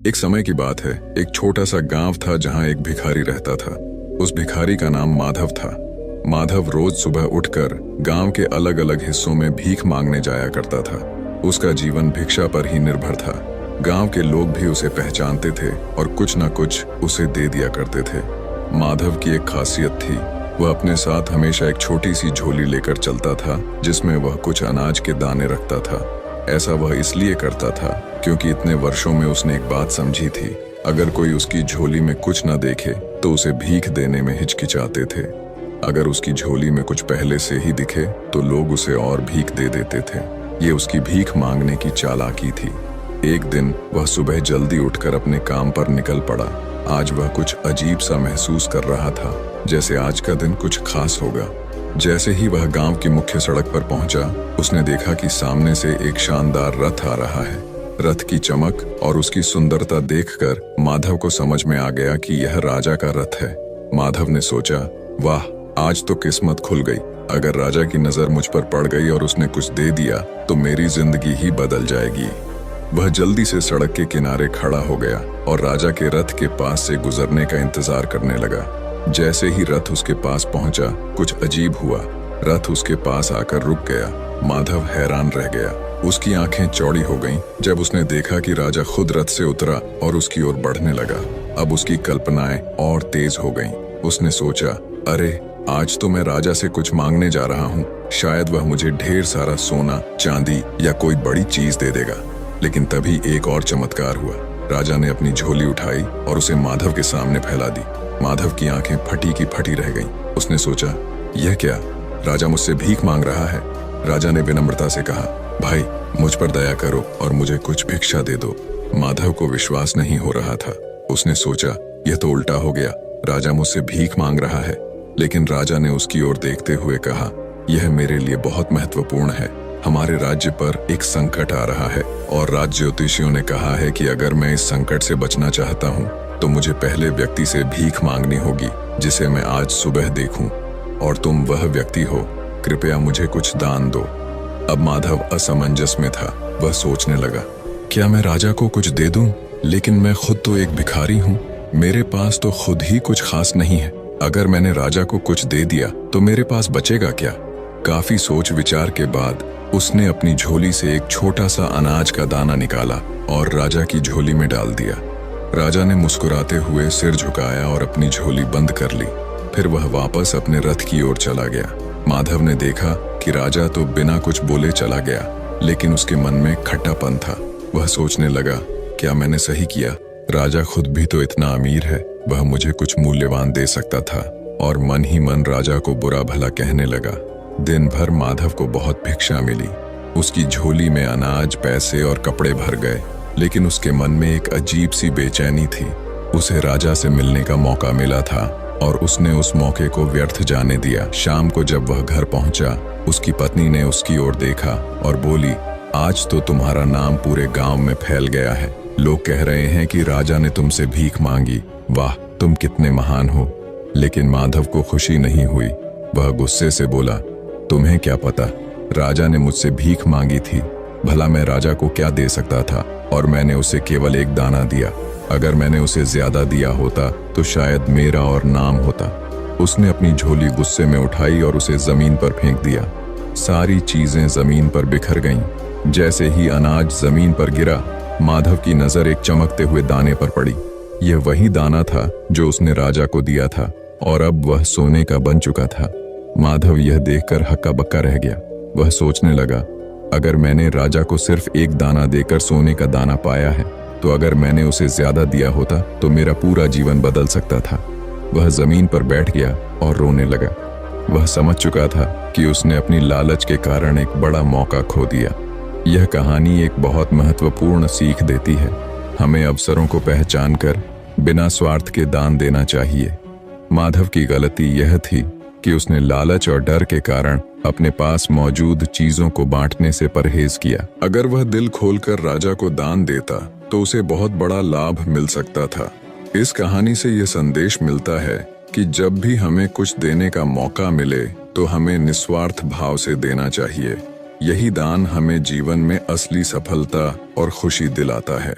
एक समय की बात है। एक छोटा सा गांव था जहां एक भिखारी रहता था। उस भिखारी का नाम माधव था। माधव रोज सुबह उठकर गांव के अलग अलग हिस्सों में भीख मांगने जाया करता था। उसका जीवन भिक्षा पर ही निर्भर था। गांव के लोग भी उसे पहचानते थे और कुछ न कुछ उसे दे दिया करते थे। माधव की एक खासियत थी, वह अपने साथ हमेशा एक छोटी सी झोली लेकर चलता था जिसमें वह कुछ अनाज के दाने रखता था। ऐसा वह इसलिए करता था क्योंकि इतने वर्षों में उसने एक बात समझी थी, अगर कोई उसकी झोली में कुछ न देखे तो उसे भीख देने में हिचकिचाते थे। अगर उसकी झोली में कुछ पहले से ही दिखे तो लोग उसे और भीख दे देते थे। ये उसकी भीख मांगने की चालाकी थी। एक दिन वह सुबह जल्दी उठकर अपने काम पर निकल पड़ा। आज वह कुछ अजीब सा महसूस कर रहा था, जैसे आज का दिन कुछ खास होगा। जैसे ही वह गांव की मुख्य सड़क पर पहुंचा, उसने देखा कि सामने से एक शानदार रथ आ रहा है। रथ की चमक और उसकी सुंदरता देखकर माधव को समझ में आ गया कि यह राजा का रथ है। माधव ने सोचा, वाह, आज तो किस्मत खुल गई। अगर राजा की नजर मुझ पर पड़ गई और उसने कुछ दे दिया तो मेरी जिंदगी ही बदल जाएगी। वह जल्दी से सड़क के किनारे खड़ा हो गया और राजा के रथ के पास से गुजरने का इंतजार करने लगा। जैसे ही रथ उसके पास पहुंचा, कुछ अजीब हुआ। रथ उसके पास आकर रुक गया। माधव हैरान रह गया। उसकी आंखें चौड़ी हो गईं जब उसने देखा कि राजा खुद रथ से उतरा और उसकी ओर बढ़ने लगा। अब उसकी कल्पनाएं और तेज हो गईं। उसने सोचा, अरे, आज तो मैं राजा से कुछ मांगने जा रहा हूँ। शायद वह मुझे ढेर सारा सोना, चांदी या कोई बड़ी चीज दे देगा। लेकिन तभी एक और चमत्कार हुआ। राजा ने अपनी झोली उठाई और उसे माधव के सामने फैला दी। माधव की आंखें फटी की फटी रह गईं। उसने सोचा, यह क्या? राजा मुझसे भीख मांग रहा है। राजा ने विनम्रता से कहा, भाई, मुझ पर दया करो और मुझे कुछ भिक्षा दे दो। माधव को विश्वास नहीं हो रहा था। उसने सोचा, यह तो उल्टा हो गया। राजा मुझसे भीख मांग रहा है। लेकिन राजा ने उसकी ओर देखते हुए कहा, यह मेरे लिए बहुत महत्वपूर्ण है। हमारे राज्य पर एक संकट आ रहा है और राज ज्योतिषियों ने कहा है कि अगर मैं इस संकट से बचना चाहता हूँ तो मुझे पहले व्यक्ति से भीख मांगनी होगी जिसे मैं आज सुबह देखूं, और तुम वह व्यक्ति हो। कृपया मुझे कुछ दान दो। अब माधव असमंजस में था। वह सोचने लगा, क्या मैं राजा को कुछ दे दूं? लेकिन मैं खुद तो एक भिखारी हूं। मेरे पास तो खुद ही कुछ खास नहीं है। अगर मैंने राजा को कुछ दे दिया तो मेरे पास बचेगा क्या? काफी सोच विचार के बाद उसने अपनी झोली से एक छोटा सा अनाज का दाना निकाला और राजा की झोली में डाल दिया। राजा ने मुस्कुराते हुए सिर झुकाया और अपनी झोली बंद कर ली। फिर वह वापस अपने रथ की ओर चला गया। माधव ने देखा कि राजा तो बिना कुछ बोले चला गया, लेकिन उसके मन में खट्टापन था। वह सोचने लगा, क्या मैंने सही किया? राजा खुद भी तो इतना अमीर है, वह मुझे कुछ मूल्यवान दे सकता था। और मन ही मन राजा को बुरा भला कहने लगा। दिन भर माधव को बहुत भिक्षा मिली। उसकी झोली में अनाज, पैसे और कपड़े भर गए, लेकिन उसके मन में एक अजीब सी बेचैनी थी। उसे राजा से मिलने का मौका मिला था और उसने उस मौके को व्यर्थ जाने दिया। शाम को जब वह घर पहुंचा, उसकी पत्नी ने उसकी ओर देखा और बोली, आज तो तुम्हारा नाम पूरे गांव में फैल गया है। लोग कह रहे हैं कि राजा ने तुमसे भीख मांगी। वाह, तुम कितने महान हो। लेकिन माधव को खुशी नहीं हुई। वह गुस्से से बोला, तुम्हें क्या पता, राजा ने मुझसे भीख मांगी थी। भला मैं राजा को क्या दे सकता था, और मैंने उसे केवल एक दाना दिया। अगर मैंने उसे ज्यादा दिया होता तो शायद मेरा और नाम होता। उसने अपनी झोली गुस्से में उठाई और उसे जमीन पर फेंक दिया। सारी चीजें जमीन पर बिखर गईं। जैसे ही अनाज जमीन पर गिरा, माधव की नजर एक चमकते हुए दाने पर पड़ी। यह वही दाना था जो उसने राजा को दिया था और अब वह सोने का बन चुका था। माधव यह देखकर हक्का बक्का रह गया। वह सोचने लगा, अगर मैंने राजा को सिर्फ एक दाना देकर सोने का दाना पाया है, तो अगर मैंने उसे ज्यादा दिया होता तो मेरा पूरा जीवन बदल सकता था। वह जमीन पर बैठ गया और रोने लगा। वह समझ चुका था कि उसने अपनी लालच के कारण एक बड़ा मौका खो दिया। यह कहानी एक बहुत महत्वपूर्ण सीख देती है। हमें अवसरों को पहचान कर बिना स्वार्थ के दान देना चाहिए। माधव की गलती यह थी कि उसने लालच और डर के कारण अपने पास मौजूद चीजों को बांटने से परहेज किया। अगर वह दिल खोलकर राजा को दान देता तो उसे बहुत बड़ा लाभ मिल सकता था। इस कहानी से यह संदेश मिलता है कि जब भी हमें कुछ देने का मौका मिले तो हमें निस्वार्थ भाव से देना चाहिए। यही दान हमें जीवन में असली सफलता और खुशी दिलाता है।